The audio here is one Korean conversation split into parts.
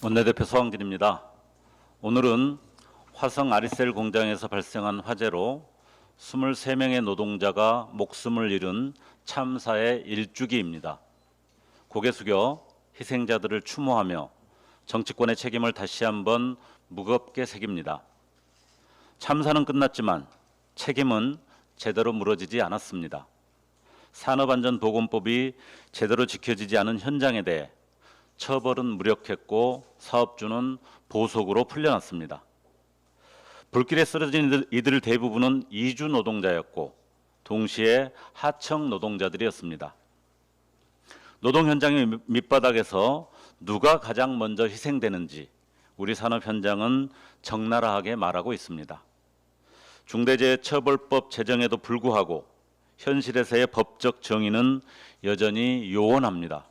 원내대표 서왕진입니다. 오늘은 화성 아리셀 공장에서 발생한 화재로 23명의 노동자가 목숨을 잃은 참사의 일주기입니다. 고개 숙여 희생자들을 추모하며 정치권의 책임을 다시 한번 무겁게 새깁니다. 참사는 끝났지만 책임은 제대로 물어지지 않았습니다. 산업안전보건법이 제대로 지켜지지 않은 현장에 대해 처벌은 무력했고 사업주는 보석으로 풀려났습니다. 불길에 쓰러진 이들 대부분은 이주 노동자였고 동시에 하청 노동자들이었습니다. 노동 현장의 밑바닥에서 누가 가장 먼저 희생되는지 우리 산업 현장은 적나라하게 말하고 있습니다. 중대재해처벌법 제정에도 불구하고 현실에서의 법적 정의는 여전히 요원합니다.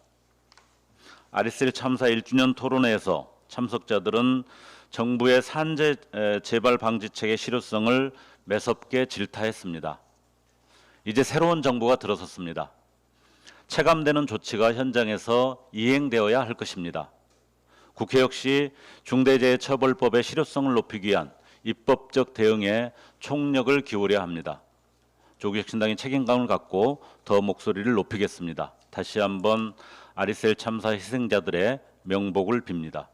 아리셀 참사 1주년 토론회에서 참석자들은 정부의 산재 재발 방지책의 실효성을 매섭게 질타했습니다. 이제 새로운 정부가 들어섰습니다. 체감되는 조치가 현장에서 이행되어야 할 것입니다. 국회 역시 중대재해처벌법의 실효성을 높이기 위한 입법적 대응에 총력을 기울여야 합니다. 조국혁신당이 책임감을 갖고 더 목소리를 높이겠습니다. 다시 한번 아리셀 참사 희생자들의 명복을 빕니다.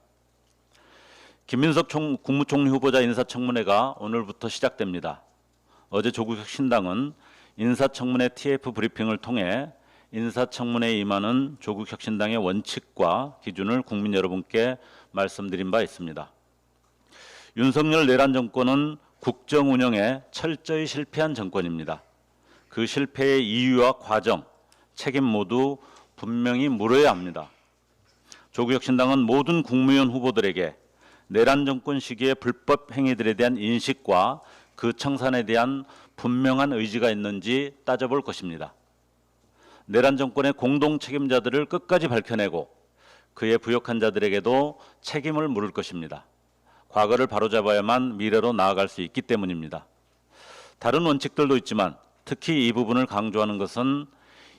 김민석 국무총리 후보자 인사청문회가 오늘부터 시작됩니다. 어제 조국혁신당은 인사청문회 TF 브리핑을 통해 인사청문회에 임하는 조국혁신당의 원칙과 기준을 국민 여러분께 말씀드린 바 있습니다. 윤석열 내란 정권은 국정 운영에 철저히 실패한 정권입니다. 그 실패의 이유와 과정, 책임 모두 분명히 물어야 합니다. 조국혁신당은 모든 국무위원 후보들에게 내란 정권 시기의 불법 행위들에 대한 인식과 그 청산에 대한 분명한 의지가 있는지 따져볼 것입니다. 내란 정권의 공동 책임자들을 끝까지 밝혀내고 그에 부역한 자들에게도 책임을 물을 것입니다. 과거를 바로잡아야만 미래로 나아갈 수 있기 때문입니다. 다른 원칙들도 있지만 특히 이 부분을 강조하는 것은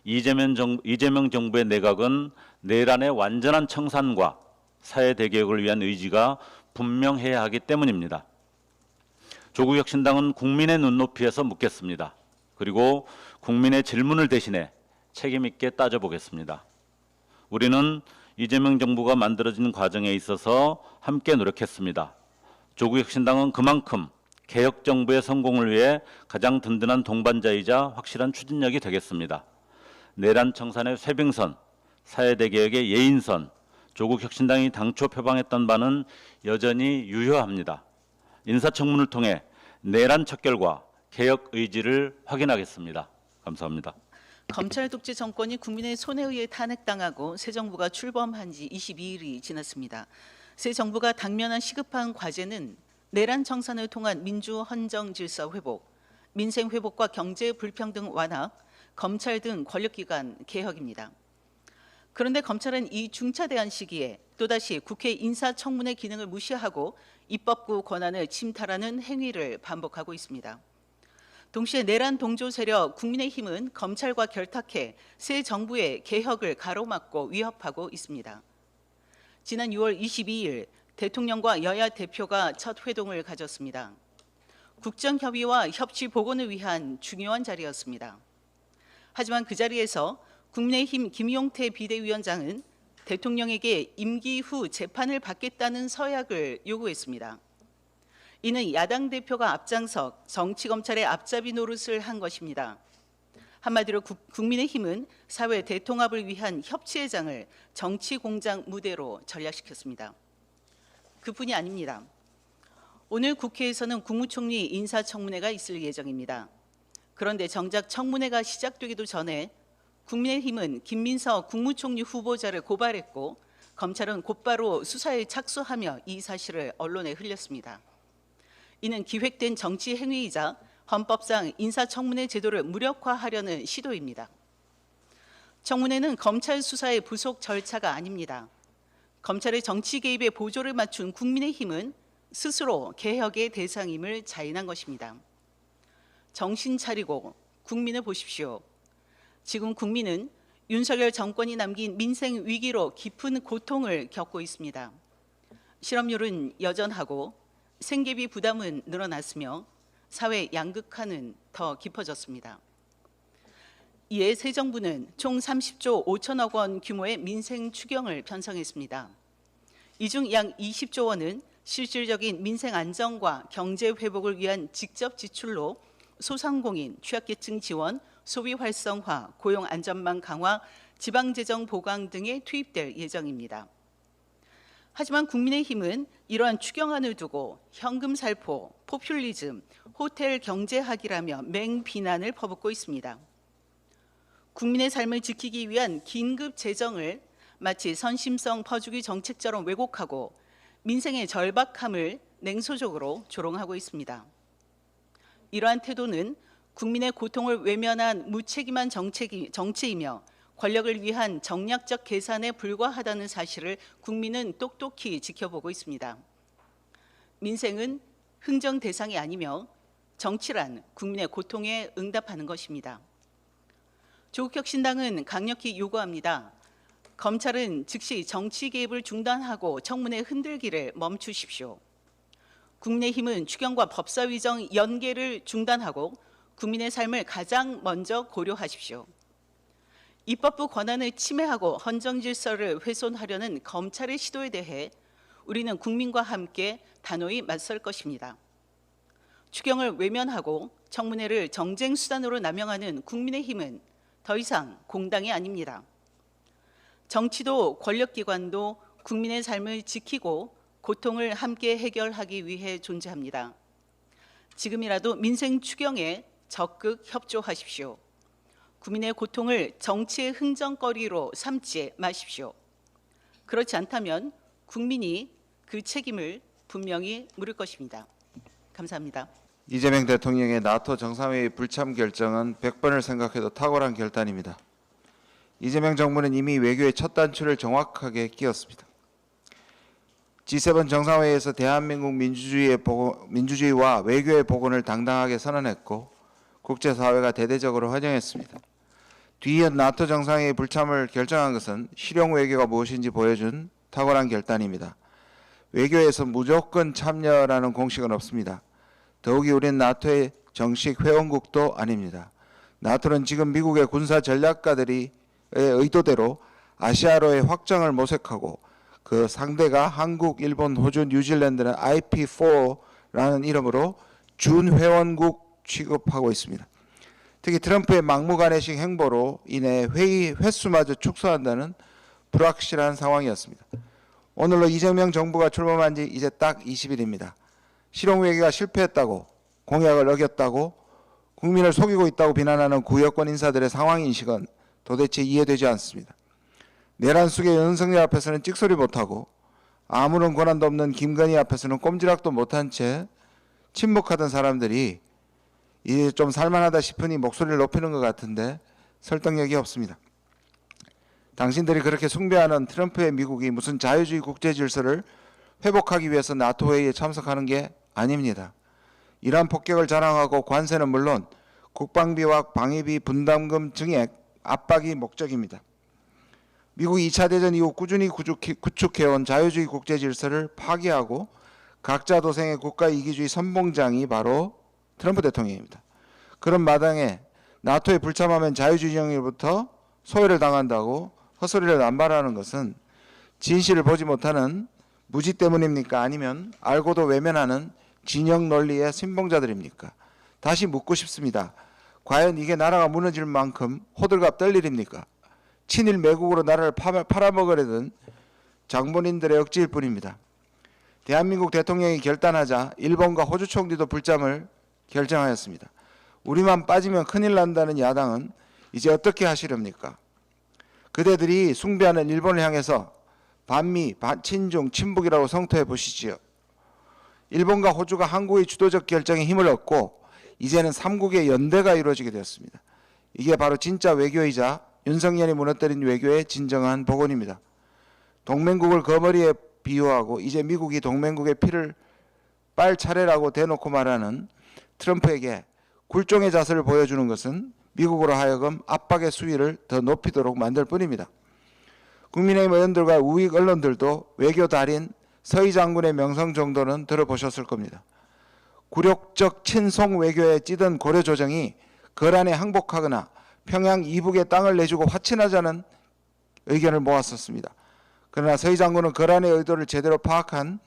이재명 정부의 내각은 내란의 완전한 청산과 사회 대개혁을 위한 의지가 분명해야 하기 때문입니다. 조국혁신당은 국민의 눈높이에서 묻겠습니다. 그리고 국민의 질문을 대신해 책임 있게 따져보겠습니다. 우리는 이재명 정부가 만들어진 과정에 있어서 함께 노력했습니다. 조국혁신당은 그만큼 개혁 정부의 성공을 위해 가장 든든한 동반자이자 확실한 추진력이 되겠습니다. 내란 청산의 쇄빙선, 사회대개혁의 예인선, 조국혁신당이 당초 표방했던 바는 여전히 유효합니다. 인사청문을 통해 내란 척결과 개혁 의지를 확인하겠습니다. 감사합니다. 검찰 독재 정권이 국민의 손에 의해 탄핵당하고 새 정부가 출범한 지 22일이 지났습니다. 새 정부가 당면한 시급한 과제는 내란 청산을 통한 민주 헌정 질서 회복, 민생 회복과 경제 불평등 완화, 검찰 등 권력기관 개혁입니다. 그런데 검찰은 이 중차대한 시기에 또다시 국회 인사청문회 기능을 무시하고 입법부 권한을 침탈하는 행위를 반복하고 있습니다. 동시에 내란 동조 세력 국민의힘은 검찰과 결탁해 새 정부의 개혁을 가로막고 위협하고 있습니다. 지난 6월 22일 대통령과 여야 대표가 첫 회동을 가졌습니다. 국정협의와 협치 복원을 위한 중요한 자리였습니다. 하지만 그 자리에서 국민의힘 김용태 비대위원장은 대통령에게 임기 후 재판을 받겠다는 서약을 요구했습니다. 이는 야당 대표가 앞장서 정치검찰의 앞잡이 노릇을 한 것입니다. 한마디로 국민의힘은 사회 대통합을 위한 협치의 장을 정치공장 무대로 전락시켰습니다. 그뿐이 아닙니다. 오늘 국회에서는 국무총리 인사청문회가 있을 예정입니다. 그런데 정작 청문회가 시작되기도 전에 국민의힘은 김민석 국무총리 후보자를 고발했고 검찰은 곧바로 수사에 착수하며 이 사실을 언론에 흘렸습니다. 이는 기획된 정치 행위이자 헌법상 인사청문회 제도를 무력화하려는 시도입니다. 청문회는 검찰 수사의 부속 절차가 아닙니다. 검찰의 정치 개입에 보조를 맞춘 국민의힘은 스스로 개혁의 대상임을 자인한 것입니다. 정신 차리고 국민을 보십시오. 지금 국민은 윤석열 정권이 남긴 민생 위기로 깊은 고통을 겪고 있습니다. 실업률은 여전하고 생계비 부담은 늘어났으며 사회 양극화는 더 깊어졌습니다. 이에 새 정부는 총 30조 5천억 원 규모의 민생 추경을 편성했습니다. 이 중 약 20조 원은 실질적인 민생 안정과 경제 회복을 위한 직접 지출로 소상공인, 취약계층 지원, 소비 활성화, 고용 안전망 강화, 지방재정 보강 등에 투입될 예정입니다. 하지만 국민의힘은 이러한 추경안을 두고 현금 살포, 포퓰리즘, 호텔 경제학이라며 맹비난을 퍼붓고 있습니다. 국민의 삶을 지키기 위한 긴급 재정을 마치 선심성 퍼주기 정책처럼 왜곡하고 민생의 절박함을 냉소적으로 조롱하고 있습니다. 이러한 태도는 국민의 고통을 외면한 무책임한 정치이며 권력을 위한 정략적 계산에 불과하다는 사실을 국민은 똑똑히 지켜보고 있습니다. 민생은 흥정 대상이 아니며 정치란 국민의 고통에 응답하는 것입니다. 조국혁신당은 강력히 요구합니다. 검찰은 즉시 정치 개입을 중단하고 청문회 흔들기를 멈추십시오. 국민의힘은 추경과 법사위정 연계를 중단하고 국민의 삶을 가장 먼저 고려하십시오. 입법부 권한을 침해하고 헌정 질서를 훼손하려는 검찰의 시도에 대해 우리는 국민과 함께 단호히 맞설 것입니다. 추경을 외면하고 청문회를 정쟁 수단으로 남용하는 국민의힘은 더 이상 공당이 아닙니다. 정치도 권력기관도 국민의 삶을 지키고 고통을 함께 해결하기 위해 존재합니다. 지금이라도 민생 추경에 적극 협조하십시오. 국민의 고통을 정치의 흥정거리로 삼지 마십시오. 그렇지 않다면 국민이 그 책임을 분명히 물을 것입니다. 감사합니다. 이재명 대통령의 나토 정상회의 불참 결정은 100번을 생각해도 탁월한 결단입니다. 이재명 정부는 이미 외교의 첫 단추를 정확하게 끼웠습니다. G7 정상회의에서 대한민국 민주주의와 외교의 복원을 당당하게 선언했고 국제사회가 대대적으로 환영했습니다. 뒤이은 나토 정상회의 불참을 결정한 것은 실용 외교가 무엇인지 보여준 탁월한 결단입니다. 외교에서 무조건 참여라는 공식은 없습니다. 더욱이 우리는 나토의 정식 회원국도 아닙니다. 나토는 지금 미국의 군사 전략가들의 의도대로 아시아로의 확장을 모색하고 그 상대가 한국, 일본, 호주, 뉴질랜드는 IP4라는 이름으로 준회원국 취급하고 있습니다. 특히 트럼프의 막무가내식 행보로 인해 회의 횟수마저 축소한다는 불확실한 상황이었습니다. 오늘로 이재명 정부가 출범한 지 이제 딱 20일입니다. 실용 외교가 실패했다고, 공약을 어겼다고, 국민을 속이고 있다고 비난하는 구여권 인사들의 상황인식은 도대체 이해되지 않습니다. 내란 속의 윤석열 앞에서는 찍소리 못하고 아무런 권한도 없는 김건희 앞에서는 꼼지락도 못한 채 침묵하던 사람들이 이제 좀 살만하다 싶으니 목소리를 높이는 것 같은데 설득력이 없습니다. 당신들이 그렇게 숭배하는 트럼프의 미국이 무슨 자유주의 국제 질서를 회복하기 위해서 나토 회의에 참석하는 게 아닙니다. 이러한 폭격을 자랑하고 관세는 물론 국방비와 방위비 분담금 증액, 압박이 목적입니다. 미국이 2차 대전 이후 꾸준히 구축해온 자유주의 국제 질서를 파괴하고 각자 도생의 국가 이기주의 선봉장이 바로 트럼프 대통령입니다. 그런 마당에 나토에 불참하면 자유주의 정의로부터 소외를 당한다고 헛소리를 남발하는 것은 진실을 보지 못하는 무지 때문입니까? 아니면 알고도 외면하는 진영 논리의 신봉자들입니까? 다시 묻고 싶습니다. 과연 이게 나라가 무너질 만큼 호들갑 떨 일입니까? 친일 매국으로 나라를 팔아먹으려던 장본인들의 억지일 뿐입니다. 대한민국 대통령이 결단하자 일본과 호주 총리도 불참을 결정하였습니다. 우리만 빠지면 큰일 난다는 야당은 이제 어떻게 하시렵니까? 그대들이 숭배하는 일본을 향해서 반미, 친중, 친북이라고 성토해 보시지요. 일본과 호주가 한국의 주도적 결정에 힘을 얻고 이제는 3국의 연대가 이루어지게 되었습니다. 이게 바로 진짜 외교이자 윤석열이 무너뜨린 외교의 진정한 복원입니다. 동맹국을 거머리에 비유하고 이제 미국이 동맹국의 피를 빨 차례라고 대놓고 말하는 트럼프에게 굴종의 자세를 보여주는 것은 미국으로 하여금 압박의 수위를 더 높이도록 만들 뿐입니다. 국민의힘 의원들과 우익 언론들도 외교 달인 서희 장군의 명성 정도는 들어보셨을 겁니다. 굴욕적 친송 외교에 찌든 고려 조정이 거란에 항복하거나 평양 이북에 땅을 내주고 화친하자는 의견을 모았었습니다. 그러나 서희 장군은 거란의 의도를 제대로 파악한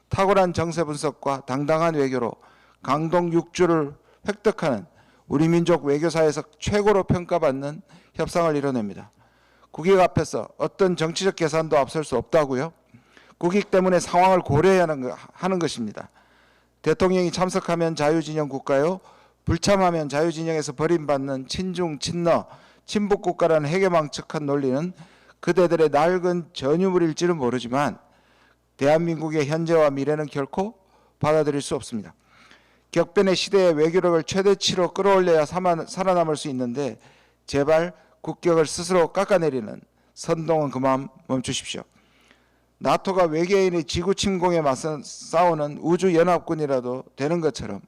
탁월한 정세 분석과 당당한 외교로 강동 6주를 획득하는 우리 민족 외교사에서 최고로 평가받는 협상을 이뤄냅니다. 국익 앞에서 어떤 정치적 계산도 앞설 수 없다고요? 국익 때문에 상황을 고려해야 하는 것입니다. 대통령이 참석하면 자유진영 국가요, 불참하면 자유진영에서 버림받는 친중, 친러, 친북 국가라는 해괴망측한 논리는 그대들의 낡은 전유물일지는 모르지만 대한민국의 현재와 미래는 결코 받아들일 수 없습니다. 격변의 시대의 외교력을 최대치로 끌어올려야 살아남을 수 있는데 제발 국격을 스스로 깎아내리는 선동은 그만 멈추십시오. 나토가 외계인의 지구 침공에 맞서 싸우는 우주연합군이라도 되는 것처럼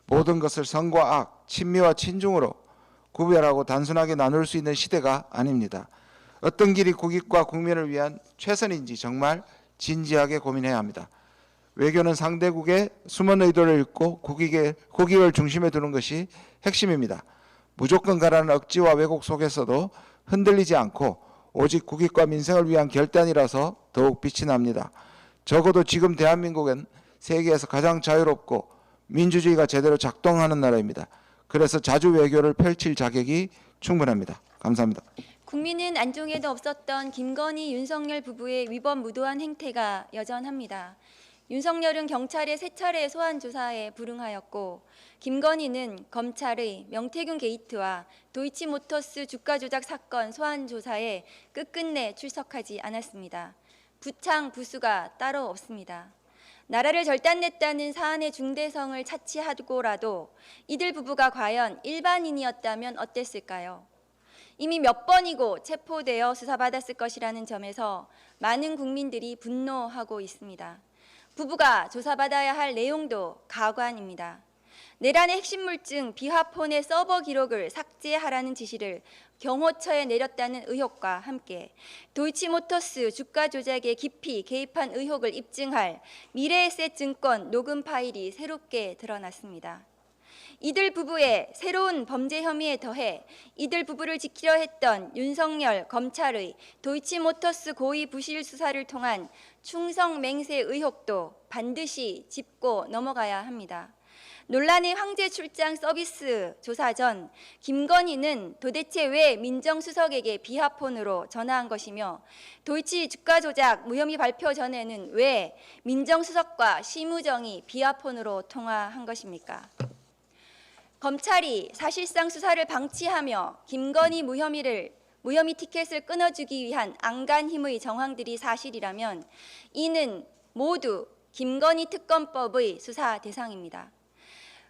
모든 것을 선과 악, 친미와 친중으로 구별하고 단순하게 나눌 수 있는 시대가 아닙니다. 어떤 길이 국익과 국민을 위한 최선인지 정말 진지하게 고민해야 합니다. 외교는 상대국의 숨은 의도를 읽고 국익을 중심에 두는 것이 핵심입니다. 무조건 가라는 억지와 왜곡 속에서도 흔들리지 않고 오직 국익과 민생을 위한 결단이라서 더욱 빛이 납니다. 적어도 지금 대한민국은 세계에서 가장 자유롭고 민주주의가 제대로 작동하는 나라입니다. 그래서 자주 외교를 펼칠 자격이 충분합니다. 감사합니다. 국민은 안종에도 없었던 김건희, 윤석열 부부의 위법 무도한 행태가 여전합니다. 윤석열은 경찰의 세 차례 소환 조사에 불응하였고 김건희는 검찰의 명태균 게이트와 도이치모터스 주가 조작 사건 소환 조사에 끝끝내 출석하지 않았습니다. 부창 부수가 따로 없습니다. 나라를 절단냈다는 사안의 중대성을 차치하고라도 이들 부부가 과연 일반인이었다면 어땠을까요? 이미 몇 번이고 체포되어 수사받았을 것이라는 점에서 많은 국민들이 분노하고 있습니다. 부부가 조사받아야 할 내용도 가관입니다. 내란의 핵심 물증 비화폰의 서버 기록을 삭제하라는 지시를 경호처에 내렸다는 의혹과 함께 도이치모터스 주가 조작에 깊이 개입한 의혹을 입증할 미래에셋증권 녹음 파일이 새롭게 드러났습니다. 이들 부부의 새로운 범죄 혐의에 더해 이들 부부를 지키려 했던 윤석열 검찰의 도이치모터스 고의 부실 수사를 통한 충성 맹세 의혹도 반드시 짚고 넘어가야 합니다. 논란의 황제 출장 서비스 조사 전 김건희는 도대체 왜 민정수석에게 비화폰으로 전화한 것이며 도이치 주가 조작 무혐의 발표 전에는 왜 민정수석과 심우정이 비화폰으로 통화한 것입니까? 검찰이 사실상 수사를 방치하며 김건희 무혐의 티켓을 끊어주기 위한 안간 힘의 정황들이 사실이라면 이는 모두 김건희 특검법의 수사 대상입니다.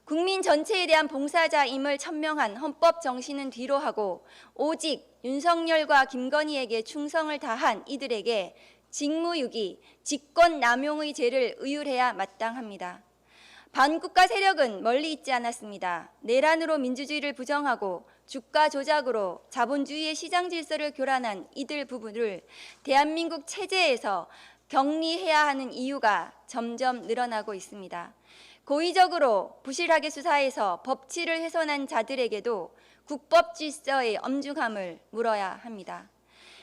국민 전체에 대한 봉사자임을 천명한 헌법 정신은 뒤로 하고 오직 윤석열과 김건희에게 충성을 다한 이들에게 직무유기, 직권남용의 죄를 의율해야 마땅합니다. 반국가 세력은 멀리 있지 않았습니다. 내란으로 민주주의를 부정하고 주가 조작으로 자본주의의 시장 질서를 교란한 이들 부부를 대한민국 체제에서 격리해야 하는 이유가 점점 늘어나고 있습니다. 고의적으로 부실하게 수사해서 법치를 훼손한 자들에게도 국법 질서의 엄중함을 물어야 합니다.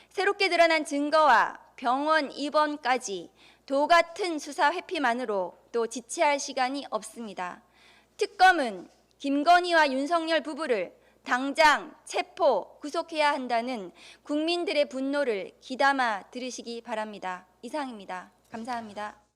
새롭게 드러난 증거와 병원 입원까지 도 같은 수사 회피만으로 또 지체할 시간이 없습니다. 특검은 김건희와 윤석열 부부를 당장 체포, 구속해야 한다는 국민들의 분노를 귀담아 들으시기 바랍니다. 이상입니다. 감사합니다.